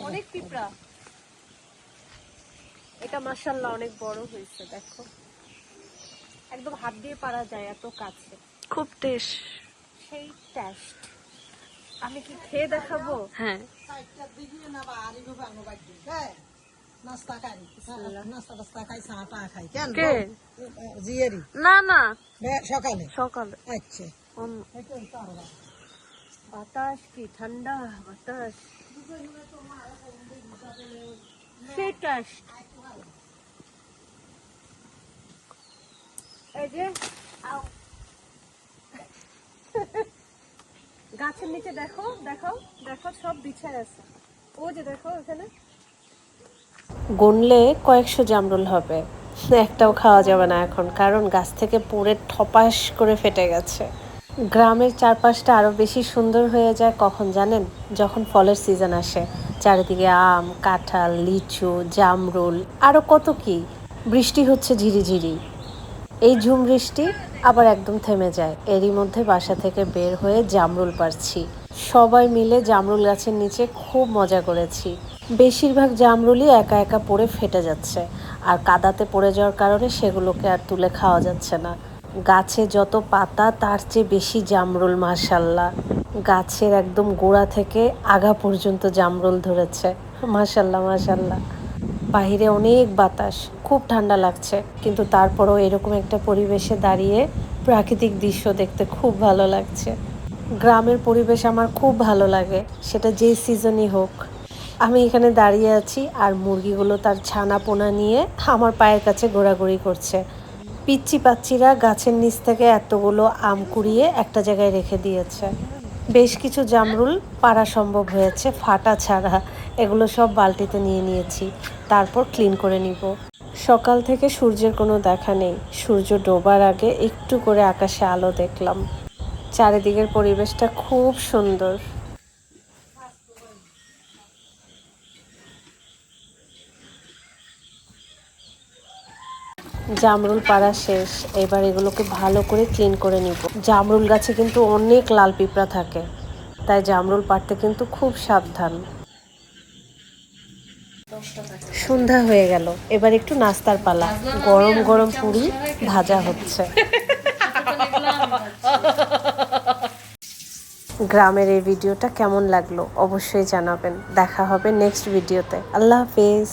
অনেক পিঁপড়া। এটা মাশাআল্লাহ অনেক বড় হয়েছে, দেখো একদম হাত দিয়ে পারা যায়, এত কাছে। খুব টেস্ট, সেই টেস্ট। আমি কি খেয়ে দেখাবো? হ্যাঁ। না না, সকালে সকালে। আচ্ছা। বাতাস কি ঠান্ডা বাতাস, সেই টেস্ট। এই যে গাছের নিচে দেখো দেখো দেখো, সব বিছায় আছে। ও যে দেখো এখানে গুনলে কয়েকশো জামরুল হবে, একটাও খাওয়া যাবে না এখন, কারণ গাছ থেকে পড়ে ঠপাস করে ফেটে গেছে। গ্রামের চারপাশটা আরও বেশি সুন্দর হয়ে যায় কখন জানেন? যখন ফলের সিজন আসে, চারিদিকে আম, কাঁঠাল, লিচু, জামরুল, আরও কত কি। বৃষ্টি হচ্ছে ঝিরিঝিরি, এই ঝুম বৃষ্টি আবার একদম থেমে যায়। এরই মধ্যে বাসা থেকে বের হয়ে জামরুল পাড়ছি। সবাই মিলে জামরুল গাছের নিচে খুব মজা করেছি। বেশিরভাগ জামরুলই একা একা পড়ে ফেটে যাচ্ছে, আর কাদাতে পড়ে যাওয়ার কারণে সেগুলোকে আর তুলে খাওয়া যাচ্ছে না। গাছে যত পাতা তার চেয়ে বেশি জামরুল, মাশাল্লাহ। গাছের একদম গোড়া থেকে আগা পর্যন্ত জামরুল ধরেছে, মাশাল্লাহ মাশাল্লাহ। বাহিরে অনেক বাতাস, খুব ঠান্ডা লাগছে, কিন্তু তারপরও এরকম একটা পরিবেশে দাঁড়িয়ে প্রাকৃতিক দৃশ্য দেখতে খুব ভালো লাগছে। গ্রামের পরিবেশ আমার খুব ভালো লাগে, সেটা যেই সিজনই হোক। আমি এখানে দাঁড়িয়ে আছি আর মুরগিগুলো তার ছানা পোনা নিয়ে আমার পায়ের কাছে ঘোরাঘুরি করছে। পিচ্চি পাচ্চিরা গাছের নিচ থেকে এতগুলো আম কুড়িয়ে একটা জায়গায় রেখে দিয়েছে। বেশ কিছু জামরুল পাড়া সম্ভব হয়েছে ফাটা ছাড়া। এগুলো সব বালতিতে নিয়ে নিয়েছি, তারপর ক্লিন করে নিব। সকাল থেকে সূর্যের কোনো দেখা নেই, সূর্য ডোবার আগে একটু করে আকাশে আলো দেখলাম। চারিদিকের পরিবেশটা খুব সুন্দর। জামরুল পাড়া শেষ, এবার এগুলোকে ভালো করে ক্লিন করে নিব। জামরুল গাছে কিন্তু অনেক লাল পিঁপড়া থাকে, তাই জামরুল পাড়তে কিন্তু খুব সাবধান। সন্ধ্যা হয়ে গেল, এবার একটু নাস্তার পালা। গরম গরম পুরি ভাজা হচ্ছে। গ্রামের এই ভিডিওটা কেমন লাগলো অবশ্যই জানাবেন। দেখা হবে নেক্সট ভিডিওতে। আল্লাহ হাফেজ।